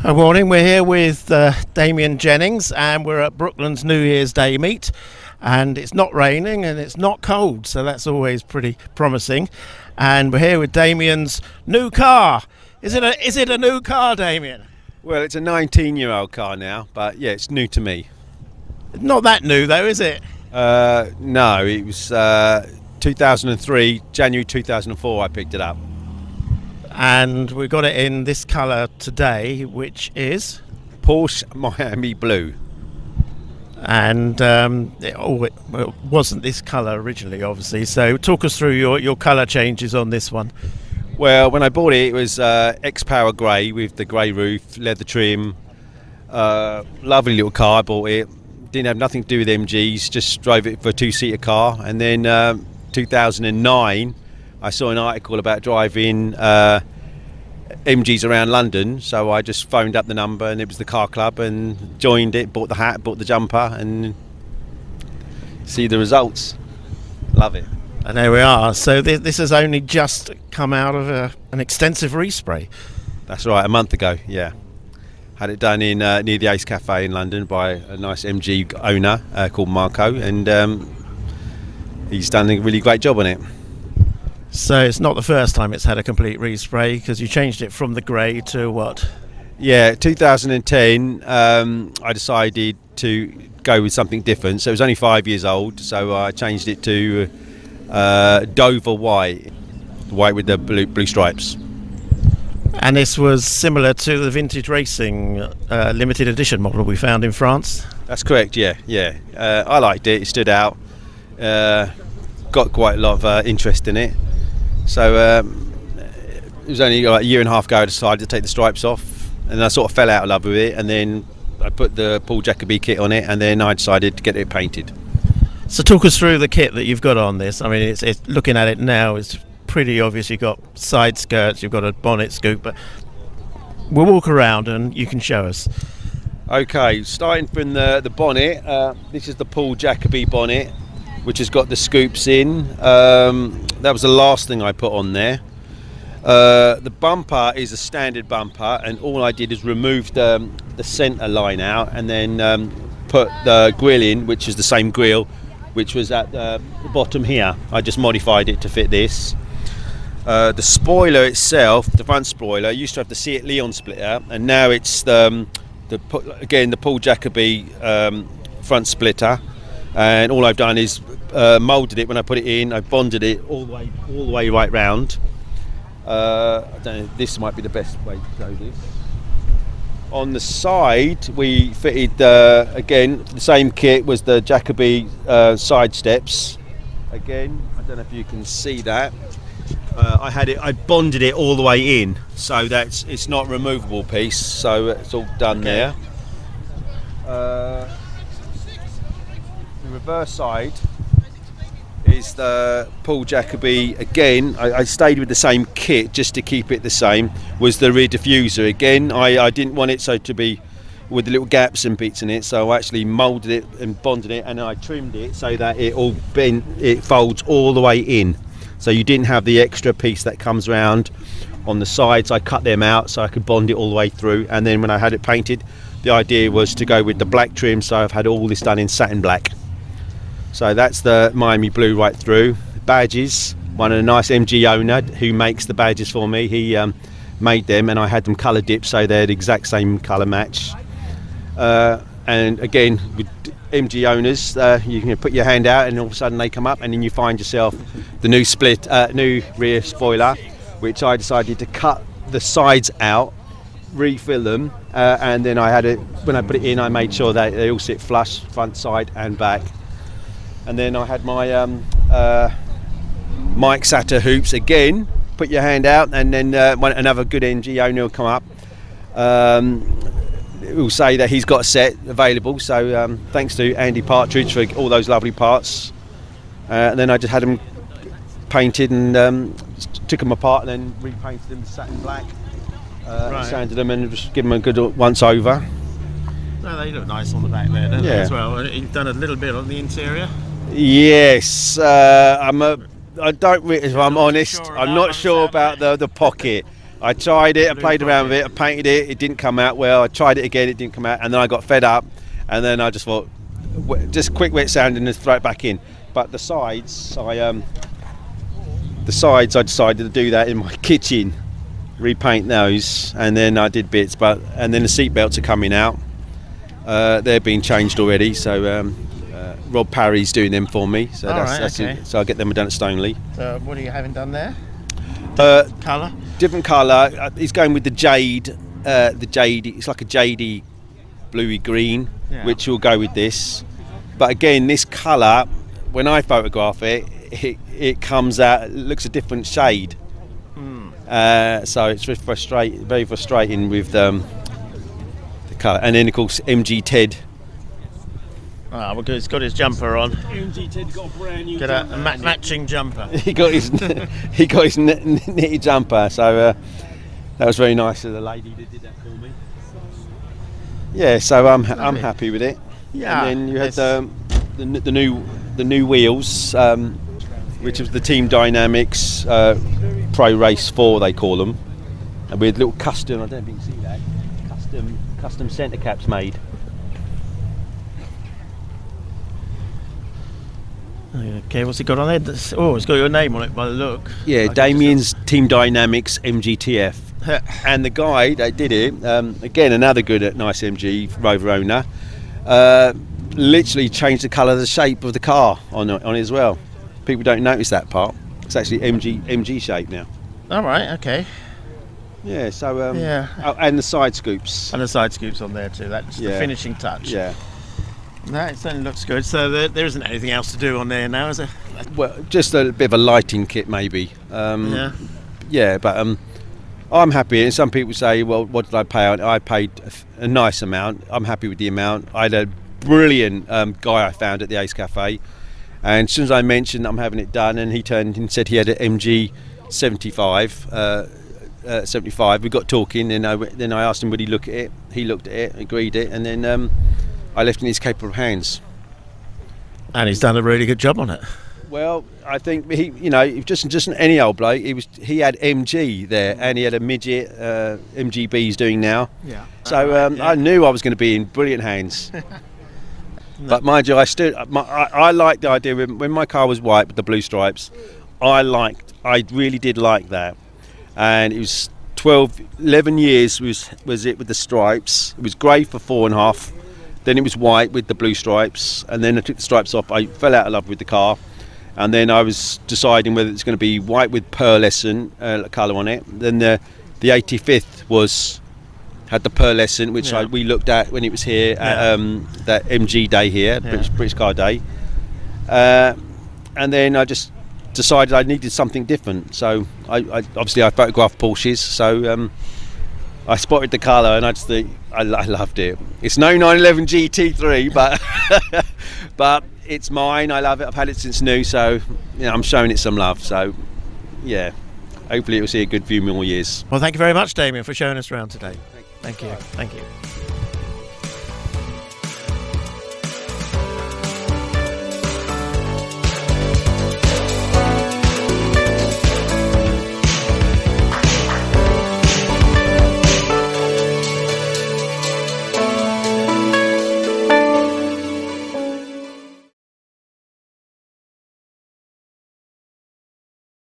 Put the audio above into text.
Good morning, we're here with Damien Jennings and we're at Brooklands New Year's Day meet, and it's not raining and it's not cold, so that's always pretty promising. And we're here with Damien's new car. Is it a new car, Damien? Well, it's a 19-year-old car now, but yeah, it's new to me. Not that new though, is it? No, it was 2003, January 2004 I picked it up. And we got it in this colour today, which is Porsche Miami Blue. And it wasn't this colour originally, obviously, so talk us through your colour changes on this one. Well, when I bought it, it was X-Power grey with the grey roof, leather trim, lovely little car. I bought it, didn't have nothing to do with MGs, just drove it for a two-seater car. And then 2009 I saw an article about driving MGs around London, so I just phoned up the number and it was the car club and joined it, bought the hat, bought the jumper, and see the results. Love it. And there we are. So this has only just come out of an extensive respray. That's right, a month ago, yeah. Had it done in near the Ace Cafe in London by a nice MG owner called Marco, and he's done a really great job on it. So it's not the first time it's had a complete respray, because you changed it from the grey to what? Yeah, 2010 I decided to go with something different. So it was only 5 years old, so I changed it to Dover white with the blue stripes. And this was similar to the vintage racing limited edition model we found in France? That's correct, yeah. I liked it, it stood out, got quite a lot of interest in it. So it was only like a year and a half ago I decided to take the stripes off, and I sort of fell out of love with it, and then I put the Paul Jacoby kit on it, and then I decided to get it painted. So talk us through the kit that you've got on this. I mean, it's looking at it now, it's pretty obvious. You've got side skirts, you've got a bonnet scoop, but we'll walk around and you can show us. Okay, starting from the bonnet, this is the Paul Jacoby bonnet, which has got the scoops in. That was the last thing I put on there. The bumper is a standard bumper, and all I did is remove the centre line out and then put the grille in, which is the same grille which was at the bottom here. I just modified it to fit this. The spoiler itself, the front spoiler, used to have the Seat Leon splitter, and now it's the Paul Jacoby front splitter. And all I've done is moulded it when I put it in. I bonded it all the way right round. I don't know, this might be the best way to go this. On the side we fitted again the same kit, was the Jacoby side steps. Again, I don't know if you can see that. I bonded it all the way in, so it's not a removable piece, so it's all done there. The reverse side is the Paul Jacoby. Again, I stayed with the same kit just to keep it the same. Was the rear diffuser. Again, I didn't want it so to be with the little gaps and bits in it, so I actually moulded it and bonded it, and I trimmed it so that it folds all the way in, so you didn't have the extra piece that comes around on the sides. I cut them out so I could bond it all the way through, and then when I had it painted, the idea was to go with the black trim, so I've had all this done in satin black. So that's the Miami Blue right through. Badges, one of the nice MG owner who makes the badges for me, he made them, and I had them colour dipped so they're the exact same colour match. And again, with MG owners, you can put your hand out and all of a sudden they come up, and then you find yourself the new rear spoiler, which I decided to cut the sides out, refill them, and then when I put it in, I made sure that they all sit flush, front, side and back. And then I had my Mike Satter hoops. Again, put your hand out, and then another good MG owner will come up. Will say that he's got a set available. So thanks to Andy Partridge for all those lovely parts. And then I just had them painted and took them apart and then repainted them satin black. Right. Sanded them and just give them a good once over. No, they look nice on the back there, don't they, as well? You've done a little bit on the interior. Yes, I don't really, if I'm honest, I'm not sure about the pocket. I tried it, I played around with it, I painted it, it didn't come out well. I tried it again, it didn't come out, and then I got fed up, and then I just thought, just quick wet sand and just throw it back in. But the sides, I decided to do that in my kitchen, repaint those, and then I did bits. And then the seat belts are coming out. They're being changed already, so Rob Parry's doing them for me. So that's okay. So I'll get them done at Stoneleigh. So what are you having done there? Colour? Different colour. He's going with the jade. It's like a jadey, bluey green, which will go with this. But again, this colour, when I photograph it, it comes out. It looks a different shade. So it's very frustrating with the colour. And then of course MGTF. Well, he's got his jumper on. MGTF got a brand new. Got a matching jumper. he got his knitted jumper. So that was very nice of the lady that did that for me. Yeah, so I'm happy with it. Yeah. And then you had the new wheels, which was the Team Dynamics Pro Race 4 they call them, and with little custom. I don't know if you can see that. Custom centre caps made. Okay, what's it got on there? Oh, it's got your name on it by the look. Yeah, Damien's Team Dynamics MGTF. And the guy that did it, again, another good, nice MG Rover owner, literally changed the colour, the shape of the car on it as well. People don't notice that part. It's actually MG shape now. All right, okay. Yeah, so yeah, and the side scoops. And the side scoops on there too. That's the finishing touch. Yeah. No, it certainly looks good. So there isn't anything else to do on there now, is there? Well, just a bit of a lighting kit maybe. Yeah, but I'm happy. And some people say, well, what did I pay on? I paid a nice amount. I'm happy with the amount. I had a brilliant guy I found at the Ace Cafe, and as soon as I mentioned I'm having it done, and he turned and said he had an MG 75. 75. We got talking, and then I asked him would he look at it. He looked at it, agreed it, and then I left it in his capable hands. And he's done a really good job on it. Well, I think he just any old bloke. He had MG there, and he had a midget MGB he's doing now. Yeah. So I knew I was going to be in brilliant hands. But mind you, I liked the idea when my car was white with the blue stripes. I really did like that, and it was 11 years was it with the stripes. It was grey for 4.5. Then it was white with the blue stripes, and then I took the stripes off. I fell out of love with the car, and then I was deciding whether it's going to be white with pearlescent colour on it. Then the 85th had the pearlescent, which we looked at when it was here at that MG day here, British Car Day, and then I just decided I needed something different. So I obviously photographed Porsches, so I spotted the colour, and I just think I loved it. It's no 911 GT3, but it's mine. I love it. I've had it since new, so I'm showing it some love. So yeah, hopefully it will see a good few more years. Well, thank you very much, Damien, for showing us around today. Thank you. Thank you.